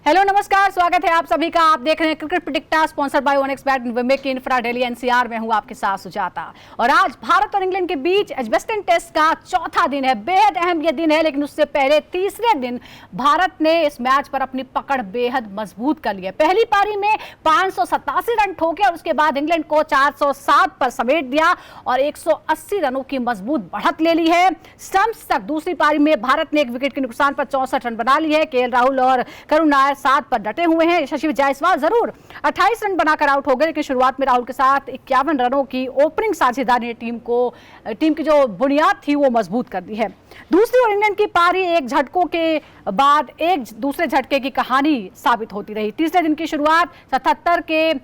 Hello नमस्कार, स्वागत है आप सभी का। आप देख रहे हैं cricket predictor sponsored by one x bet विमेक इंफ्रा डेली एनसीआर में हूं आपके साथ सुजाता। और आज भारत और इंग्लैंड के बीच एजबेस्टन टेस्ट का चौथा दिन है। बेहद अहम यह दिन है, लेकिन उससे पहले तीसरे दिन भारत ने इस मैच पर अपनी पकड़ बेहद मजबूत कर ली है। पहली पारी में 587 रन ठोके और उसके बाद इंग्लैंड को 407 पर समेट दिया और 180 रनों की मजबूत बढ़त ले ली है स्टंप्स तक। दूसरी पारी में भारत ने एक विकेट के नुकसान पर 64 रन बना लिए है। केएल राहुल और करुण नायर 7 पर डटे हुए हैं। यशस्वी जायसवाल जरूर 28 रन बनाकर आउट हो गए, लेकिन शुरुआत में राहुल के साथ 51 रनों की ओपनिंग साझेदारी ने टीम की जो बुनियाद थी वो मजबूत कर दी है। दूसरी ओर इंग्लैंड की पारी एक झटकों के बाद एक दूसरे झटके की कहानी साबित होती रही। तीसरे दिन की शुरुआत 77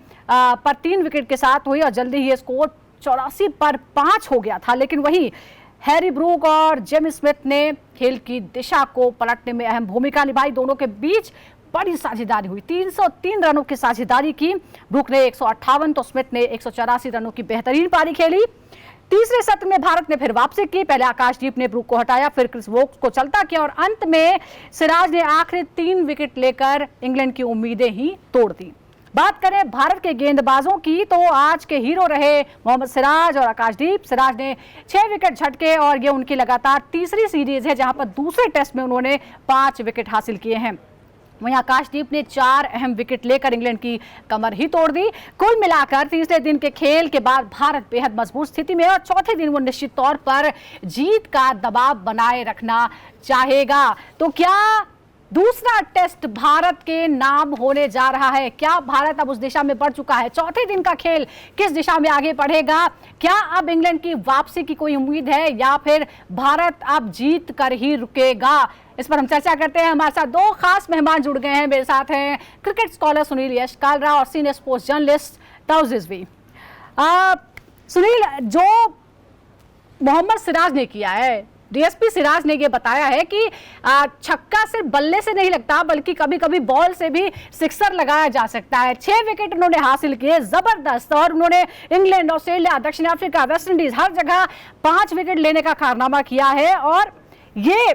पर 3 विकेट के साथ हुई और जल्दी ही स्कोर 84 पर 5 हो गया था। लेकिन वहीं हैरी ब्रूक और जेम्स स्मिथ ने खेल की दिशा को पलटने में अहम भूमिका निभाई। दोनों के बीच बड़ी साझेदारी हुई, 303 रनों की साझेदारी की। ब्रूक ने 158 तो स्मिथ ने 184 रनों की बेहतरीन पारी खेली। तीसरे सत्र में भारत ने फिर वापसी की। पहले आकाशदीप ने ब्रूक को हटाया, फिर क्रिस वोक्स को चलता किया और अंत में सिराज ने आखिरी 3 विकेट लेकर इंग्लैंड की उम्मीदें ही तोड़ दी। बात करें भारत के गेंदबाजों की तो आज के हीरो रहे मोहम्मद सिराज और आकाशदीप। सिराज ने 6 विकेट झटके और ये उनकी लगातार तीसरी सीरीज है जहां पर दूसरे टेस्ट में उन्होंने 5 विकेट हासिल किए हैं। वहीं आकाशदीप ने 4 अहम विकेट लेकर इंग्लैंड की कमर ही तोड़ दी। कुल मिलाकर तीसरे दिन के खेल के बाद भारत बेहद मजबूत स्थिति में है और चौथे दिन वो निश्चित तौर पर जीत का दबाव बनाए रखना चाहेगा। तो क्या दूसरा टेस्ट भारत के नाम होने जा रहा है? क्या भारत अब उस दिशा में बढ़ चुका है? चौथे दिन का खेल किस दिशा में आगे बढ़ेगा? क्या अब इंग्लैंड की वापसी की कोई उम्मीद है या फिर भारत अब जीत कर ही रुकेगा? इस पर हम चर्चा करते हैं। हमारे साथ 2 खास मेहमान जुड़ गए हैं। मेरे साथ हैं क्रिकेट स्कॉलर सुनील यश कालरा और सीनियर स्पोर्ट्स जर्नलिस्ट ताऊ रिजवी। सुनील, जो मोहम्मद सिराज ने किया है, डीएसपी सिराज ने ये बताया है कि छक्का सिर्फ बल्ले से नहीं लगता बल्कि कभी कभी बॉल से भी सिक्सर लगाया जा सकता है। 6 विकेट उन्होंने हासिल किए, जबरदस्त। और उन्होंने इंग्लैंड, ऑस्ट्रेलिया, दक्षिण अफ्रीका, वेस्ट इंडीज हर जगह 5 विकेट लेने का कारनामा किया है। और ये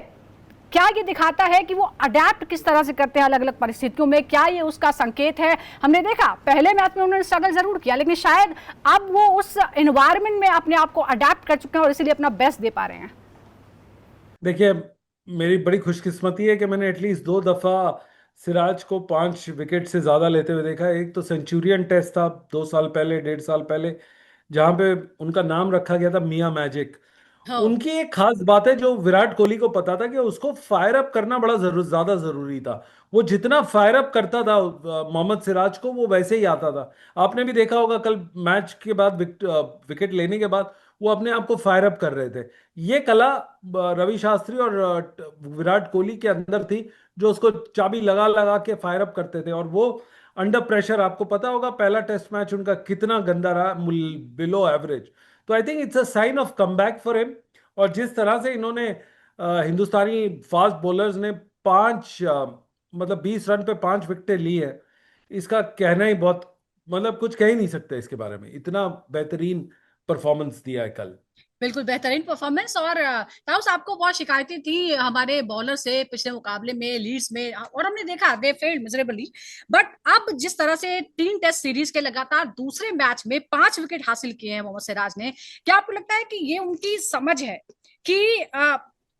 क्या ये दिखाता है कि वो अडेप्ट किस तरह से करते हैं अलग अलग परिस्थितियों में? क्या ये उसका संकेत है? हमने देखा पहले मैच में उन्होंने स्ट्रगल जरूर किया, लेकिन शायद अब वो उस एनवायरनमेंट में अपने आप को अडेप्ट कर चुके हैं और इसीलिए अपना बेस्ट दे पा रहे हैं। देखिए, मेरी बड़ी खुशकिस्मती है कि मैंने एटलीस्ट 2 दफा सिराज को 5 विकेट से ज्यादा लेते हुए देखा है। एक तो सेंचुरियन टेस्ट था 2 साल पहले, 1.5 साल पहले, जहां पे उनका नाम रखा गया था मियां मैजिक। हाँ। उनकी एक खास बात है जो विराट कोहली को पता था कि उसको फायर अप करना बड़ा ज्यादा जरूरी था। वो जितना फायर अप करता था मोहम्मद सिराज को, वो वैसे ही आता था। आपने भी देखा होगा कल मैच के बाद विकेट लेने के बाद वो अपने आप को फायर अप कर रहे थे। ये कला रवि शास्त्री और विराट कोहली के अंदर थी, जो उसको चाबी लगा लगा के फायर अप करते थे। और वो अंडर प्रेशर, आपको पता होगा पहला टेस्ट मैच उनका कितना गंदा रहा, बिलो एवरेज। तो I think it's a sign of comeback for him. और जिस तरह से इन्होंने हिंदुस्तानी फास्ट बॉलर्स ने 20 रन पे 5 विकेटें ली है, इसका कहना ही बहुत, मतलब कुछ कह ही नहीं सकते इसके बारे में। इतना बेहतरीन परफॉर्मेंस दिया है कल। बिल्कुल बेहतरीन परफॉर्मेंस। और ताउस, आपको बहुत शिकायतें थी हमारे बॉलर से पिछले मुकाबले में लीड्स में, और हमने देखा दे फेल्ड मिजरेबली। बट अब जिस तरह से 3 टेस्ट सीरीज के लगातार दूसरे मैच में 5 विकेट हासिल किए हैं मोहम्मद सिराज ने, क्या आपको लगता है कि ये उनकी समझ है कि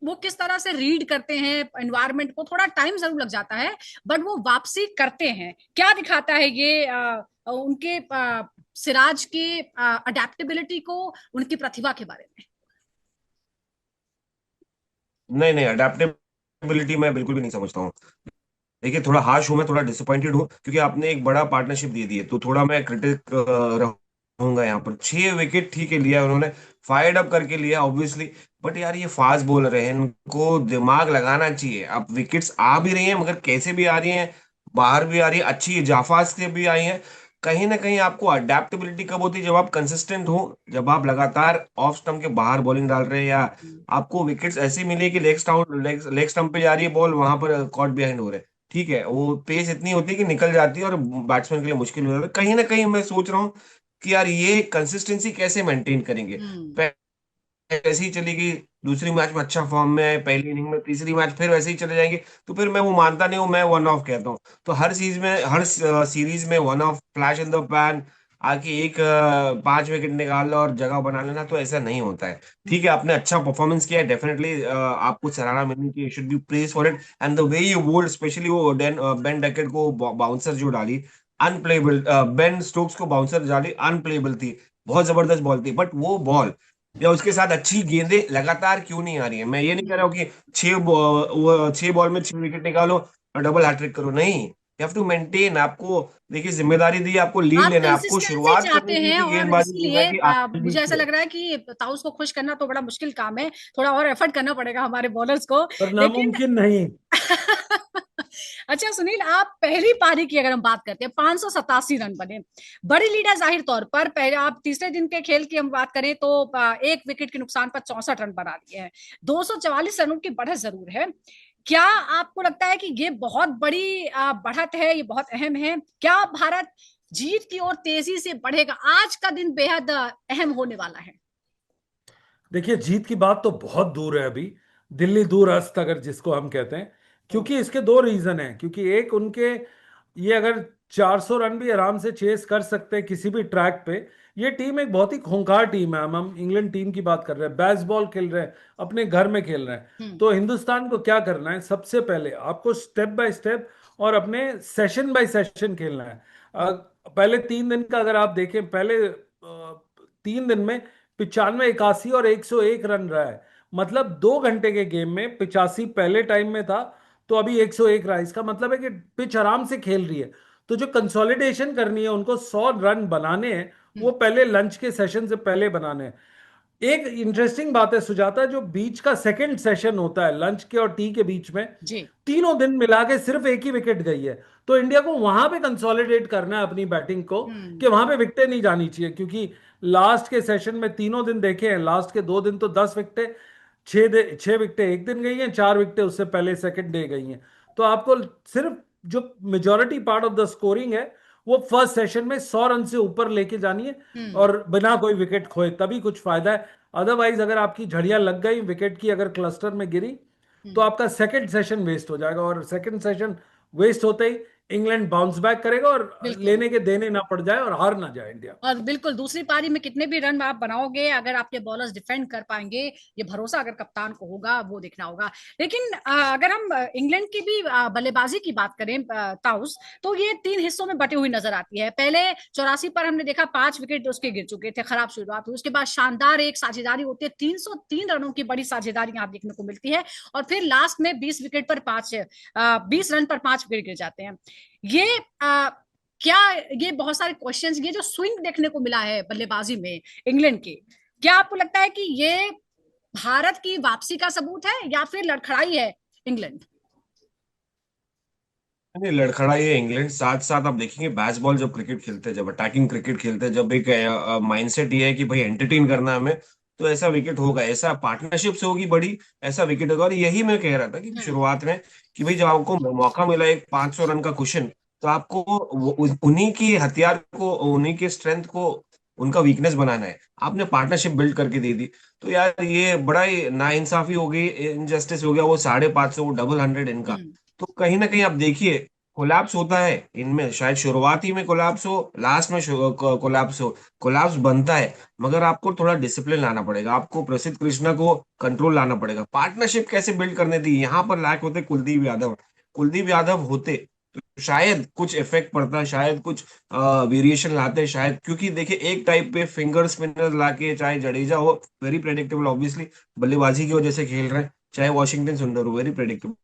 वो किस तरह से रीड करते हैं एनवायरनमेंट को? थोड़ा टाइम जरूर लग जाता है बट वो वापसी करते हैं। क्या दिखाता है ये उनके सिराज की अडेप्टेबिलिटी को, उनकी प्रतिभा के बारे में? नहीं नहीं, अडेप्टेबिलिटी मैं बिल्कुल भी नहीं समझता हूँ। देखिए, थोड़ा हार्श हूँ मैं, थोड़ा डिसअपॉइंटेड हूँ क्योंकि आपने एक बड़ा पार्टनरशिप दे दी है, तो थोड़ा मैं क्रिटिक रहूंगा यहाँ पर। 6 विकेट ठीक है लिया उन्होंने, फायर्ड अप करके लिया ऑब्वियसली। बट यार, ये फास्ट बॉलर है, इनको दिमाग लगाना चाहिए। अब विकेट्स आ भी रही हैं मगर कैसे भी आ रही हैं, बाहर भी आ रही है, अच्छी जाफाज से भी आई हैं। कहीं ना कहीं आपको अडेप्टेबिलिटी कब होती है? जब आप कंसिस्टेंट हो, जब आप लगातार ऑफ स्टंप के बाहर बॉलिंग डाल रहे हैं, या आपको विकेट्स ऐसी मिली कि लेग स्टंप पे जा रही है बॉल, वहां पर कॉट बिहाइंड हो रहे हैं। ठीक है, वो पेस इतनी होती है कि निकल जाती है और बैट्समैन के लिए मुश्किल हो जाता है। कहीं ना कहीं मैं सोच रहा हूँ कि यार ये कंसिस्टेंसी कैसे मेंटेन करेंगे। वैसे ही चली गई, दूसरी मैच में अच्छा फॉर्म में है, पहली इनिंग में, तीसरी मैच फिर वैसे ही चले जाएंगे, तो फिर मैं वो मानता नहीं हूँ, मैं वन ऑफ कहता हूँ। तो हर चीज में, हर सीरीज में one of, flash in the pan आके एक 5 विकेट निकाल लो और जगह बना लेना, तो ऐसा नहीं होता है। ठीक है, आपने अच्छा परफॉर्मेंस किया है, डेफिनेटली आपको सराहना मिलनी चाहिए, should be praise for it. And the way you bowled, specially वो बेन डकेट को बाउंसर जो डाली, अनप्लेबल, बेन स्टोक्स को बाउंसर डाली, अनप्लेबल थी, बहुत जबरदस्त बॉल थी, बट वो बॉल या उसके साथ अच्छी गेंदें लगातार क्यों नहीं आ रही है? मैं ये नहीं कह रहा हूँ कि 6 बॉल में 6 विकेट निकालो और डबल हैट्रिक करो, नहीं। You have to maintain. आपको देखिए, जिम्मेदारी दी है, आपको लीड आप लेना है, आपको कंसिस्टेंसी शुरुआत चाहते करनी थी हैं थी और गेंदबाजी इसीलिए दुनिया की आखिरी मुझे ऐसा से। लग रहा है कि ताउस को खुश करना तो बड़ा मुश्किल काम है, थोड़ा और एफर्ट करना पड़ेगा हमारे बॉलर्स को। पर लेकिन नामुमकिन नहीं। अच्छा सुनील, आप पहली पारी की अगर हम बात करते हैं, 587 रन बने, बड़ी लीड है जाहिर तौर पर। पहले आप तीसरे दिन के खेल की हम बात करें तो 1 विकेट के नुकसान पर 64 रन बना दिए हैं, 244 रनों की बढ़त जरूर है। क्या आपको लगता है कि ये बहुत बड़ी बढ़त है, ये बहुत अहम है? क्या भारत जीत की ओर तेजी से बढ़ेगा? आज का दिन बेहद अहम होने वाला है। देखिए, जीत की बात तो बहुत दूर है अभी, दिल्ली दूर अस्त अगर जिसको हम कहते हैं। क्योंकि इसके दो रीजन हैं। क्योंकि एक, उनके ये अगर 400 रन भी आराम से चेस कर सकते हैं किसी भी ट्रैक पे। ये टीम एक बहुत ही खूंखार टीम है। हम इंग्लैंड टीम की बात कर रहे हैं, बेसबॉल खेल रहे हैं, अपने घर में खेल रहे हैं। हम्म। तो हिंदुस्तान को क्या करना है, सबसे पहले आपको स्टेप बाय स्टेप और अपने सेशन बाय सेशन खेलना है। पहले 3 दिन का अगर आप देखें, पहले 3 दिन में 95, 81 और 101 रन रहा है। मतलब 2 घंटे के गेम में 85 पहले टाइम में था, तो अभी 101 रहा है। इसका मतलब है कि पिच आराम से खेल रही है। तो जो कंसोलिडेशन करनी है, उनको 100 रन बनाने हैं, वो हम्म। पहले लंच के सेशन से पहले बनाने हैं। एक इंटरेस्टिंग बात है सुजाता, जो बीच का सेकंड सेशन होता है लंच के और टी के बीच में, जी। तीनों दिन मिला के सिर्फ एक ही विकेट गई है। तो इंडिया को वहां पे कंसोलिडेट करना है अपनी बैटिंग को, हम्म। कि वहां पे विकेटें नहीं जानी चाहिए। क्योंकि लास्ट के सेशन में तीनों दिन देखे हैं, लास्ट के 2 दिन तो 10 विकेटें, 6 विकेटें एक दिन गई हैं, 4 विकेटें उससे पहले सेकंड डे गई हैं। तो आपको सिर्फ जो majority part of the scoring है, वो फर्स्ट सेशन में 100 रन से ऊपर लेके जानी है, हम्म। और बिना कोई विकेट खोए, तभी कुछ फायदा है। अदरवाइज अगर आपकी झड़ियां लग गई विकेट की, अगर क्लस्टर में गिरी, तो हम्म। आपका सेकंड सेशन वेस्ट हो जाएगा। और सेकंड सेशन वेस्ट होते ही इंग्लैंड बाउंस बैक करेगा, और बिल्कुल। लेने के देने ना पड़ जाए और हार ना जाए इंडिया। और बिल्कुल दूसरी पारी में कितने भी रन आप बनाओगे, अगर आपके बॉलर्स डिफेंड कर पाएंगे, ये भरोसा अगर कप्तान को होगा, वो देखना होगा। लेकिन अगर हम इंग्लैंड की भी बल्लेबाजी की बात करें ताउस, तो ये 3 हिस्सों में बटी हुई नजर आती है। पहले 84 पर हमने देखा 5 विकेट उसके गिर चुके थे, खराब शुरुआत हुई। उसके बाद शानदार एक साझेदारी होती है, 303 रनों की बड़ी साझेदारी यहाँ देखने को मिलती है। और फिर लास्ट में 20 विकेट पर 20 रन पर 5 विकेट गिर जाते हैं। ये क्या, ये बहुत सारे क्वेश्चंस, ये जो स्विंग देखने को मिला है बल्लेबाजी में इंग्लैंड की, क्या आपको लगता है कि ये भारत की वापसी का सबूत है या फिर लड़खड़ाई है इंग्लैंड? नहीं, लड़खड़ाई है इंग्लैंड। साथ साथ आप देखेंगे, बैसबॉल जब क्रिकेट खेलते हैं, जब अटैकिंग क्रिकेट खेलते हैं, जब एक माइंडसेट ये है कि भाई एंटरटेन करना है हमें, तो ऐसा विकेट होगा, ऐसा पार्टनरशिप से होगी बड़ी, ऐसा विकेट होगा। और यही मैं कह रहा था कि हम्म। शुरुआत में, कि भाई जब आपको मौका मिला एक 500 रन का कुशन, तो आपको उन्हीं की हथियार को, उन्हीं के स्ट्रेंथ को उनका वीकनेस बनाना है। आपने पार्टनरशिप बिल्ड करके दे दी, तो यार ये बड़ा ही नाइंसाफी हो गई, इनजस्टिस हो गया। वो 550, वो डबल 100 इनका। हम्म। तो कहीं ना कहीं आप देखिए, कोलैप्स होता है इनमें, शायद शुरुआती में कोलैप्स हो, लास्ट में कोलैप्स हो, कोलैप्स बनता है। मगर आपको थोड़ा डिसिप्लिन लाना पड़ेगा, आपको प्रसिद्ध कृष्णा को कंट्रोल लाना पड़ेगा। पार्टनरशिप कैसे बिल्ड करने दी, यहाँ पर लैक होते कुलदीप यादव। कुलदीप यादव होते तो शायद कुछ इफेक्ट पड़ता, शायद कुछ वेरिएशन लाते, शायद। क्योंकि देखिए, एक टाइप पे फिंगर स्पिनर लाके, चाहे जडेजा हो, वेरी प्रेडिक्टेबल ऑब्वियसली, बल्लेबाजी की वजह से खेल रहे हैं, चाहे वॉशिंगटन सुंदर हो, वेरी प्रेडिक्टेबल।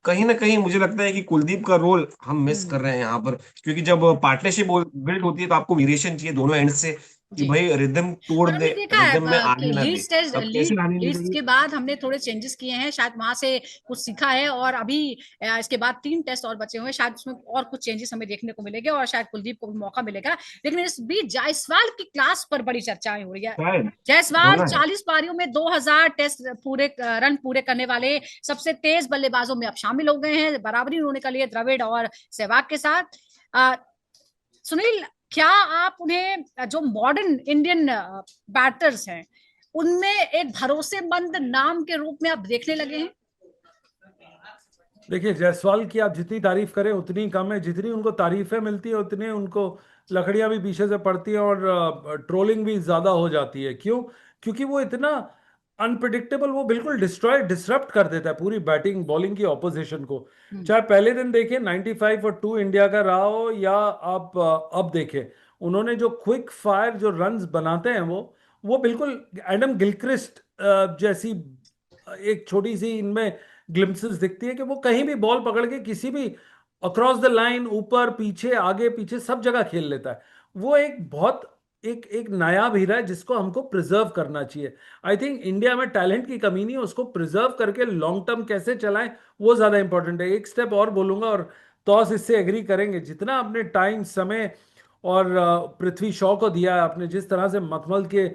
कहीं ना कहीं मुझे लगता है कि कुलदीप का रोल हम मिस कर हम्म। रहे हैं यहाँ पर। क्योंकि जब पार्टनरशिप बिल्ड होती है, तो आपको वेरिएशन चाहिए दोनों एंड से, कि जी। भाई रिदम तोड़ और दे, हमने देखा है रिदम में कि आने ना लीड दे। स्टेज, अब कैसे आने नहीं लीड्स देंगे? के बाद हमने थोड़े चेंजेस किए हैं, शायद वहां से कुछ सीखा है। और अभी इसके बाद 3 टेस्ट और बचे हुए हैं, शायद उसमें और कुछ चेंजेस हमें देखने को मिलेंगे और शायद कुलदीप को भी मौका मिलेगा। लेकिन इस बीच जायसवाल की क्लास पर बड़ी चर्चाएं हो रही है। शायद जायसवाल होना है। 40 पारियों में 2000 टेस्ट पूरे रन पूरे करने वाले सबसे तेज बल्लेबाजों में अब शामिल हो गए हैं। बराबरी उन्होंने कर ली है द्रविड़ और सहवाग के साथ। अ, सुनील, क्या आप उन्हें, जो मॉडर्न इंडियन बैटर्स हैं, उनमें एक भरोसेमंद नाम के रूप में आप देखने लगे हैं? देखिए, जायसवाल की आप जितनी तारीफ करें उतनी कम है। जितनी उनको तारीफें मिलती है उतनी उनको लकड़ियां भी पीछे से पड़ती हैं और ट्रोलिंग भी ज्यादा हो जाती है। क्यों? क्योंकि वो इतना अनप्रिडिक्टेबल, वो बिल्कुल डिस्टरप्ट कर देता है पूरी बैटिंग बॉलिंग की ऑपोजिशन को। चाहे पहले दिन देखें 95 और 2 इंडिया का रहा हो, या आप अब देखें, उन्होंने जो क्विक फायर जो रन्स बनाते हैं वो बिल्कुल एडम गिलक्रिस्ट जैसी एक छोटी सी इनमें ग्लिम्पसेस दिखती है कि वो कहीं भी बॉल पकड़ के किसी भी अक्रॉस द लाइन, ऊपर पीछे आगे पीछे सब जगह खेल लेता है। वो एक बहुत एक नायाब हीरा है जिसको हमको प्रिजर्व करना चाहिए। आई थिंक इंडिया में टैलेंट की कमी नहीं है, उसको प्रिजर्व करके लॉन्ग टर्म कैसे चलाएं वो ज्यादा इंपॉर्टेंट है। एक स्टेप और बोलूंगा, और तौस इससे एग्री करेंगे, जितना आपने टाइम समय और पृथ्वी शॉ को दिया है, आपने जिस तरह से मखमल के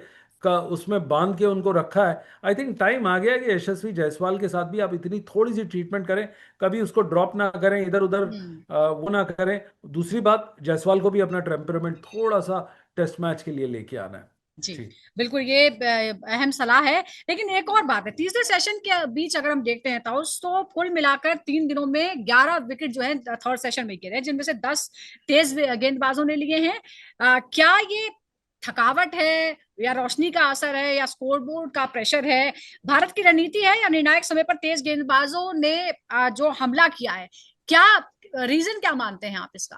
का उसमें बांध के उनको रखा है, आई थिंक टाइम आ गया है कि यशस्वी जायसवाल के साथ भी आप इतनी थोड़ी सी ट्रीटमेंट करें, कभी उसको ड्रॉप ना करें, इधर उधर वो ना करें। दूसरी बात, जायसवाल को भी अपना टेम्परामेंट थोड़ा सा टेस्ट मैच के लिए लेके आना है। जी, जी। बिल्कुल, ये अहम सलाह है। लेकिन एक और बात है, तीसरे सेशन के बीच अगर हम देखते हैं तो कुल मिलाकर 3 दिनों में 11 विकेट जो है थर्ड सेशन में गिरे, जिनमें से 10 तेज गेंदबाजों ने लिए हैं। क्या ये थकावट है, या रोशनी का असर है, या स्कोरबोर्ड का प्रेशर है? भारत की रणनीति है, या निर्णायक समय पर तेज गेंदबाजों ने जो हमला किया है? क्या रीजन क्या मानते हैं आप इसका?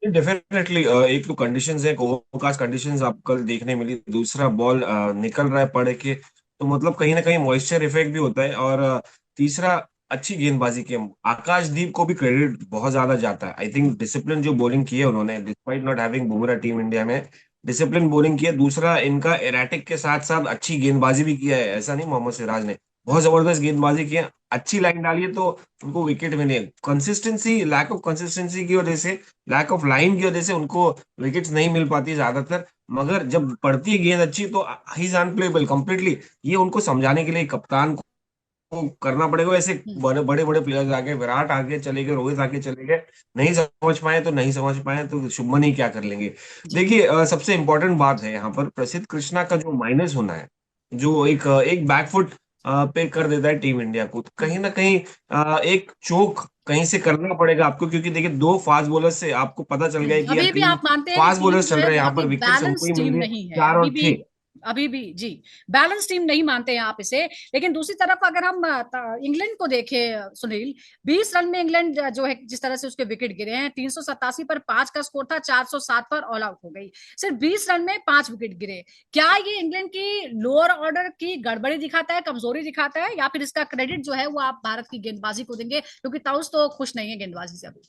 डेफिनेटली एक तो कंडीशंस है, ओवरकास्ट कंडीशंस आप कल देखने मिली। दूसरा, बॉल निकल रहा है पड़ के, तो मतलब कहीं ना कहीं मॉइस्चर इफेक्ट भी होता है। और तीसरा, अच्छी गेंदबाजी की आकाशदीप को भी क्रेडिट बहुत ज्यादा जाता है। आई थिंक डिसिप्लिन जो बॉलिंग की है उन्होंने, despite not having Bumrah team India में, डिसिप्लिन बॉलिंग की है। दूसरा, इनका एराटिक के साथ साथ अच्छी गेंदबाजी भी किया है। ऐसा नहीं, मोहम्मद सिराज ने बहुत जबरदस्त गेंदबाजी की है, अच्छी लाइन डाली है, तो उनको विकेट मिले। कंसिस्टेंसी, लैक ऑफ कंसिस्टेंसी की वजह से, लैक ऑफ लाइन की वजह से उनको विकेट्स नहीं मिल पाती ज्यादातर। मगर जब पड़ती है गेंद अच्छी तो ही इज अनप्लेबल कंप्लीटली। ये उनको समझाने के लिए कप्तान को करना पड़ेगा। ऐसे बड़े बड़े बड़े प्लेयर्स आगे, विराट आगे चले गए, रोहित आगे चले गए, नहीं समझ पाए तो नहीं समझ पाए तो शुभमन ही क्या कर लेंगे। देखिए, सबसे इंपॉर्टेंट बात है यहाँ पर प्रसिद्ध कृष्णा का जो माइनस होना है, जो एक बैकफुट पे कर देता है टीम इंडिया को, तो कहीं ना कहीं एक चोक कहीं से करना पड़ेगा आपको। क्योंकि देखिए, दो फास्ट बॉलर से आपको पता चल गया है कि यार अभी भी तीन आप मानते हैं कि फास्ट टीम बॉलर जो चल है रहे हैं यहाँ बहुत पर, ही विकेट हमको बैलेंस ही मिल टीम रहे नहीं है, 4 और 6। अभी भी जी, बैलेंस टीम नहीं मानते हैं आप इसे। लेकिन दूसरी तरफ अगर हम इंग्लैंड को देखें सुनील, 20 रन में इंग्लैंड जो है जिस तरह से उसके विकेट गिरे हैं, 387 पर 5 का स्कोर था, 407 पर ऑल आउट हो गई, सिर्फ 20 रन में 5 विकेट गिरे। क्या ये इंग्लैंड की लोअर ऑर्डर की गड़बड़ी दिखाता है, कमजोरी दिखाता है, या फिर इसका क्रेडिट जो है वो आप भारत की गेंदबाजी को देंगे, क्योंकि ताउस तो खुश नहीं है गेंदबाजी से अभी?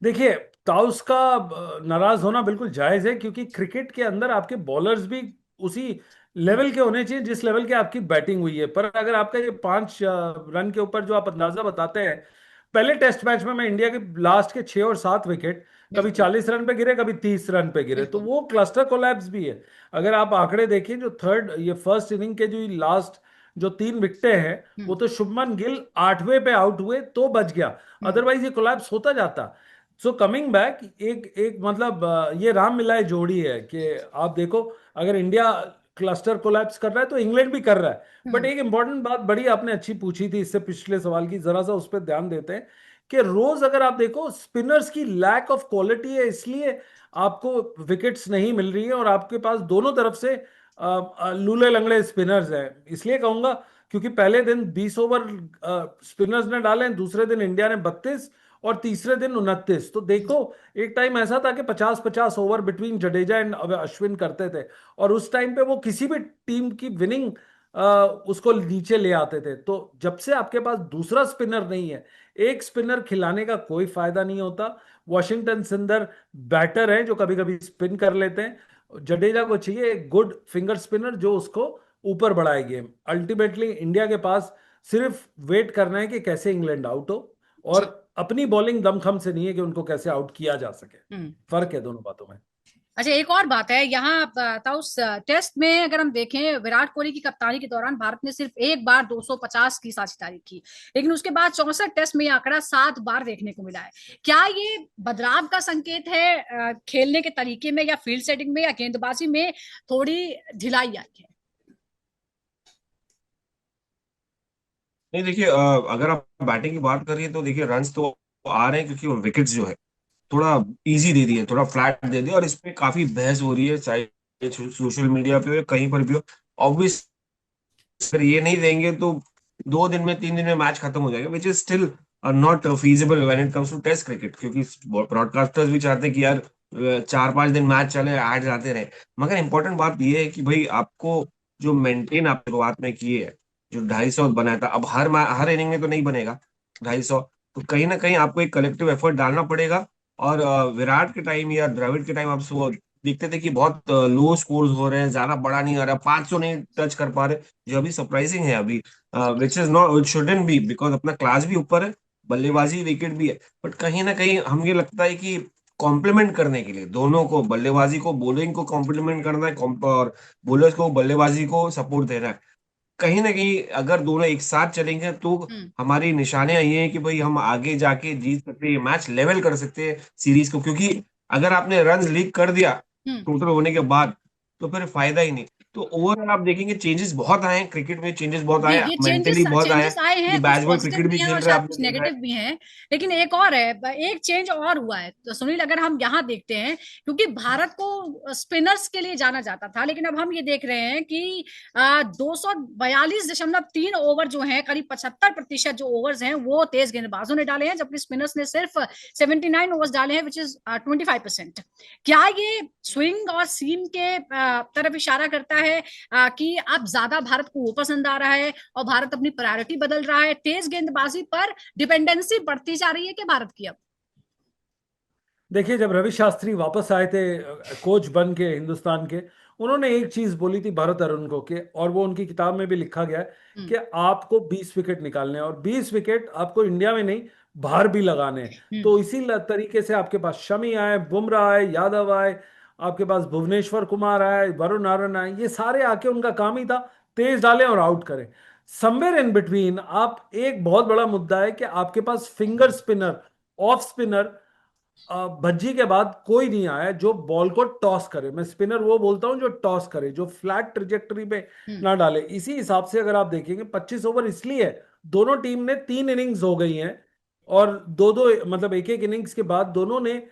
देखिए, ताउस का नाराज होना बिल्कुल जायज है, क्योंकि क्रिकेट के अंदर आपके बॉलर्स भी उसी लेवल के होने चाहिए जिस लेवल के आपकी बैटिंग हुई है। पर अगर आपका ये 5 रन के ऊपर जो आप अंदाजा बताते हैं, पहले टेस्ट मैच में मैं इंडिया के लास्ट के 6 और 7 विकेट कभी बिल्कुल, 40 रन पे गिरे, कभी 30 रन पे गिरे, तो बिल्कुल। वो क्लस्टर कोलैप्स भी है। अगर आप आंकड़े देखिए, जो ये फर्स्ट इनिंग के जो लास्ट जो 3 विकेटें हैं, वो हम्म, तो शुभमन गिल 8वें पे आउट हुए तो बच गया, हम्म, अदरवाइज ये कोलैप्स होता जाता। सो कमिंग बैक, एक एक मतलब ये राम मिलाए जोड़ी है कि आप देखो, अगर इंडिया क्लस्टर कोलैप्स कर रहा है तो इंग्लैंड भी कर रहा है। बट हम्म, एक इंपॉर्टेंट बात बड़ी आपने अच्छी पूछी थी इससे पिछले सवाल की, जरा सा उस पर ध्यान देते हैं कि रोज अगर आप देखो, स्पिनर्स की लैक ऑफ क्वालिटी है, इसलिए आपको विकेट्स नहीं मिल रही है, और आपके पास दोनों तरफ से लूले लंगड़े स्पिनर्स हैं। इसलिए कहूंगा क्योंकि पहले दिन 20 ओवर स्पिनर्स ने डाले, दूसरे दिन इंडिया ने 32 और तीसरे दिन 29। तो देखो, एक टाइम ऐसा था कि 50-50 over between Jadeja and Ashwin करते थे, और उस टाइम पे वो किसी भी टीम की विनिंग उसको नीचे ले आते थे। तो जब से आपके पास दूसरा स्पिनर नहीं है, एक स्पिनर खिलाने का कोई फायदा नहीं होता। वॉशिंगटन सुंदर बैटर है जो कभी कभी स्पिन कर लेते हैं, जडेजा को चाहिए एक गुड फिंगर स्पिनर जो उसको ऊपर बढ़ाए गेम। अल्टीमेटली इंडिया के पास सिर्फ वेट करना है कि कैसे इंग्लैंड आउट हो, और जी, अपनी बॉलिंग दमखम से नहीं है कि उनको कैसे आउट किया जा सके। हम्म। फर्क है दोनों बातों में। अच्छा, एक और बात है यहाँ ताउस, टेस्ट में अगर हम देखें विराट कोहली की कप्तानी के दौरान भारत ने सिर्फ एक बार 250 की साझेदारी की, लेकिन उसके बाद 64 टेस्ट में ये आंकड़ा 7 बार देखने को मिला है। क्या ये बदलाव का संकेत है खेलने के तरीके में या फील्ड सेटिंग में या गेंदबाजी में थोड़ी ढिलाई आई है? नहीं देखिए, अगर आप बैटिंग की बात करिए तो देखिए रन्स तो आ रहे हैं, क्योंकि विकेट्स जो है थोड़ा इजी दे दिए, थोड़ा फ्लैट दे दिए, और इस पे काफी बहस हो रही है, चाहे सोशल मीडिया पे हो या कहीं पर भी हो। ऑब्वियस अगर ये नहीं देंगे तो 2 दिन में 3 दिन में मैच खत्म हो जाएगा, which is still not feasible when it comes to test cricket, क्योंकि ब्रॉडकास्टर्स भी चाहते हैं कि यार 4-5 दिन मैच चले, एड्स आते रहे। मगर इंपॉर्टेंट बात ये है कि भाई आपको जो मेंटेन आपने शुरुआत में किए है, जो 250 बनाया था, अब हर इनिंग में तो नहीं बनेगा 250, तो कहीं ना कहीं आपको एक कलेक्टिव एफर्ट डालना पड़ेगा। और विराट के टाइम या द्रविड़ के टाइम आप देखते थे कि बहुत लो स्कोर्स हो रहे हैं, ज्यादा बड़ा नहीं आ रहा, 500 नहीं टच कर पा रहे, जो अभी सरप्राइजिंग है अभी, which is not, it shouldn't be, because अपना क्लास भी ऊपर है, बल्लेबाजी विकेट भी है। बट कहीं ना कहीं हमें लगता है कि कॉम्प्लीमेंट करने के लिए दोनों को, बल्लेबाजी को बॉलिंग को कॉम्प्लीमेंट करना है, और बॉलर्स को बल्लेबाजी को सपोर्ट देना है। कहीं ना कहीं अगर दोनों एक साथ चलेंगे तो हम्म। हमारी निशानियां ये हैं कि भाई हम आगे जाके जीत सकते हैं, मैच लेवल कर सकते हैं सीरीज को, क्योंकि अगर आपने रन लीक कर दिया हम्म। टोटल होने के बाद तो फिर फायदा ही नहीं। तो ओवरऑल आप देखेंगे चेंजेस बहुत आए हैं, क्रिकेट में चेंजेस बहुत जी, आए हैं, ये चेंजेस मेंटली बहुत आए हैं, चेंजेस आए क्योंकि हैं, कुछ बैचबॉल पॉजिटिव क्रिकेट भी भी हैं खेल और रहे हैं, शायद आपने कुछ देखा है। नेगेटिव भी हैं। लेकिन एक और है, एक चेंज और हुआ है तो सुनील, अगर हम यहाँ देखते हैं, क्योंकि भारत को स्पिनर्स के लिए जाना जाता था, लेकिन अब हम ये देख रहे हैं कि 242.3 ओवर जो हैं, करीब 75% जो ओवर्स हैं वो तेज गेंदबाजों ने डाले हैं, जबकि स्पिनर्स ने सिर्फ 79 ओवर्स डाले हैं, विच इज 25%। क्या ये स्विंग और सीम के तरफ इशारा करता है कि अब ज्यादा भारत को वो पसंद आ रहा है और भारत अपनी प्रायोरिटी बदल रहा है, तेज गेंदबाजी पर डिपेंडेंसी बढ़ती जा रही है कि भारत की अब? देखिए, जब रवि शास्त्री वापस आए थे कोच बन के हिंदुस्तान के, उन्होंने एक चीज बोली थी भरत अरुण को के, और वो उनकी किताब में भी लिखा गया है हम्म। कि आपको 20 विकेट निकालने हैं, और 20 विकेट आपको इंडिया में नहीं, बाहर भी लगाने हैं। हम्म। तो इसी तरीके से आपके पास शमी आए, बुमराह आए, यादव आए, आपके पास भुवनेश्वर कुमार आए, वरुण आर्यन आए, ये सारे आके उनका काम ही था तेज डालें और आउट करें। समवेयर इन बिटवीन आप, एक बहुत बड़ा मुद्दा है कि आपके पास finger spinner, off spinner, Bhajji के बाद कोई नहीं आया जो बॉल को टॉस करे। मैं स्पिनर वो बोलता हूं जो टॉस करे, जो फ्लैट ट्रिजेक्टरी पे हम्म। ना डाले। इसी हिसाब से अगर आप देखेंगे 25 ओवर इसलिए है, दोनों टीम ने 3 इनिंग्स हो गई हैं, और दो दो मतलब एक एक इनिंग्स के बाद दोनों ने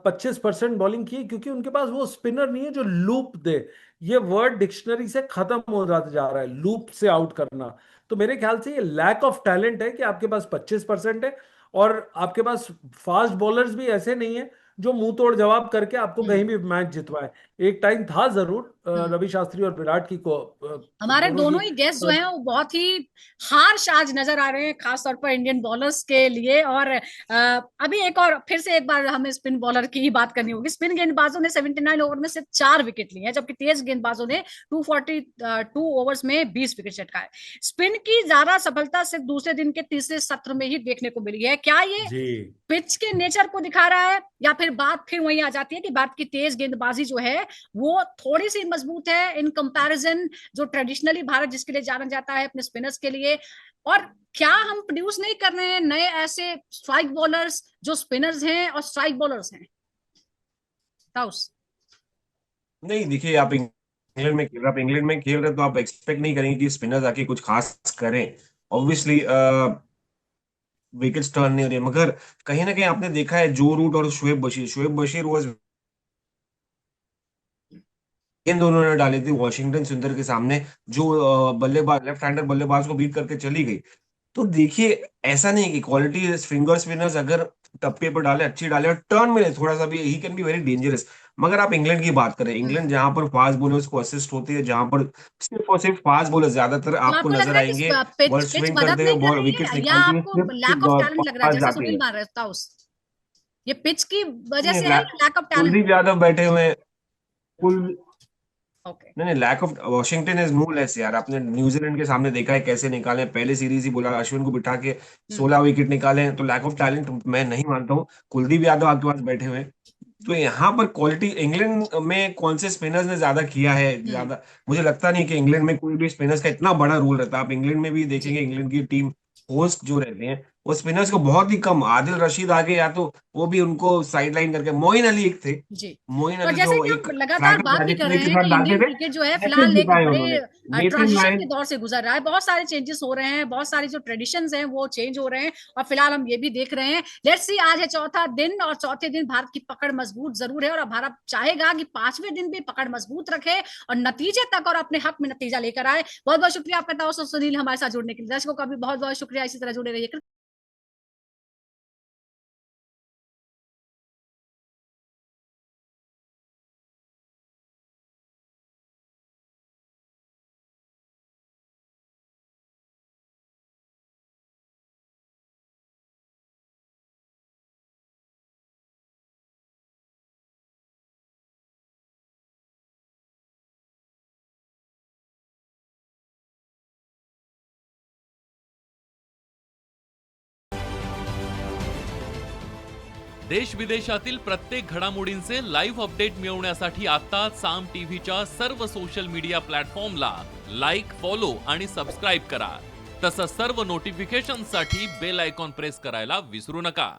25% बॉलिंग की, क्योंकि उनके पास वो स्पिनर नहीं है जो लूप दे। ये वर्ड डिक्शनरी से खत्म हो जाता जा रहा है, लूप से आउट करना। तो मेरे ख्याल से ये लैक ऑफ टैलेंट है कि आपके पास 25% है, और आपके पास फास्ट बॉलर्स भी ऐसे नहीं है जो मुंह तोड़ जवाब करके आपको हम्म। कहीं भी मैच जितवाए। एक टाइम था जरूर हम्म। रवि शास्त्री और विराट की को हमारे दोनों की दोनों ही गेस्ट जो हैं वो बहुत ही हार्श आज नजर आ रहे हैं, खासतौर पर इंडियन बॉलर्स के लिए। और अभी एक और फिर से एक बार हमें स्पिन बॉलर की ही बात करनी होगी। स्पिन गेंदबाजों ने 79 ओवर में सिर्फ 4 विकेट लिए हैं, जबकि तेज गेंदबाजों ने 242 ओवर्स में 20 विकेट चटकाए। स्पिन की ज्यादा सफलता सिर्फ दूसरे दिन के तीसरे सत्र में ही देखने को मिली है। क्या ये जी। पिच के नेचर को दिखा रहा है, या फिर बात फिर वही आ जाती है कि भारत की तेज गेंदबाजी जो है वो थोड़ी सी मजबूत है इन कंपैरिजन जो ट्रेडिशनली भारत जिसके लिए जाना जाता है अपने स्पिनर्स के लिए? और क्या हम प्रोड्यूस नहीं कर रहे हैं नए ऐसे स्ट्राइक बॉलर्स जो स्पिनर्स हैं और स्ट्राइक बॉलर्स हैं, ताउस? नहीं देखिए, आप इंग्लैंड में खेल रहे हैं तो आप एक्सपेक्ट नहीं करेंगे कि स्पिनर्स आके कुछ खास करें। ऑब्वियसली विकेट्स टर्न नहीं हो रही है, मगर कहीं ना कहीं आपने देखा है जो रूट और शोएब बशीर वॉज, इन दोनों ने डाली थी वॉशिंगटन सुंदर के सामने, जो बल्लेबाज, लेफ्ट हैंडर बल्लेबाज को बीट करके चली गई। तो देखिए, ऐसा नहीं कि क्वालिटी फिंगर स्पिनर्स अगर टप्पे पर डाले, अच्छी डाले और टर्न मिले थोड़ा सा भी, he can be very dangerous. मगर आप इंग्लैंड की बात करें, इंग्लैंड जहां पर फास्ट बॉलर्स को असिस्ट होती है, जहां पर सिर्फ और सिर्फ फास्ट बॉलर ज्यादातर तो आपको आपको लग नजर रहा है आएंगे, कि बॉल पिच पिच स्विंग मदद करते हुए नहीं कर बॉल रही विकेट्स है, या निकालती है, आपको सिर्फ लैक ऑफ टैलेंट लग रहा है, पास जैसा जाती सुनील है। मान रहे हैं, ताउस? ये पिच की वजह नहीं, से है या lack of talent? Kuldeep Yadav बैठे हुए हैं। कुल ओके। नहीं नहीं, lack of Washington is no less यार। आपने न्यूजीलैंड के सामने देखा है कैसे निकाले, पहले सीरीज ही बोला अश्विन को बिठा के 16 विकेट निकाले हैं, तो लैक ऑफ टैलेंट मैं नहीं मानता हूँ। कुलदीप यादव आपके पास बैठे हुए हैं, तो यहाँ पर क्वालिटी इंग्लैंड में कौन से स्पिनर्स ने ज्यादा किया है ज्यादा, मुझे लगता नहीं कि इंग्लैंड में कोई भी स्पिनर्स का इतना बड़ा रोल रहता है। आप इंग्लैंड में भी जी देखेंगे, इंग्लैंड की टीम होस्ट जो रहते हैं वो स्पिनर्स को बहुत ही कम, आदिल रशीद आगे, या तो वो भी उनको साइड लाइन करके, मोइन अली एक थे, जी। मोइन और अली जैसे जो कि एक हम लगातार ट्रैकर बात भी कर ट्रैजेक्टरी रहे के हैं कि साथ डालते इंडियन थे, क्रिकेट जो है मैसेज फिलहाल एक दिखाए उन्होंने। बड़े नेथन ट्रांजिशन के लायन, दौर से गुजर रहा है, बहुत सारे चेंजेस हो रहे हैं, बहुत सारे जो ट्रेडिशंस हैं वो चेंज हो रहे हैं, और फिलहाल हम ये भी देख रहे हैं। लेट्स सी, आज है चौथा दिन, और चौथे दिन भारत की पकड़ मजबूत जरूर है, और अब भारत चाहेगा कि पांचवें दिन भी पकड़ मजबूत रखे और नतीजे तक और अपने हक में नतीजा लेकर आए। बहुत बहुत शुक्रिया आपका ताऊ सुनील हमारे साथ जुड़ने के लिए। दर्शकों का भी बहुत बहुत शुक्रिया, इसी तरह जुड़े रहिए। देश विदेशातील प्रत्येक घडामोडींचे लाईव्ह अपडेट मिळवण्यासाठी आता साम टीव्हीच्या सर्व सोशल मीडिया प्लॅटफॉर्मला लाईक, फॉलो आणि सबस्क्राईब करा। तसंच सर्व नोटिफिकेशनसाठी बेल आयकॉन प्रेस करायला विसरू नका।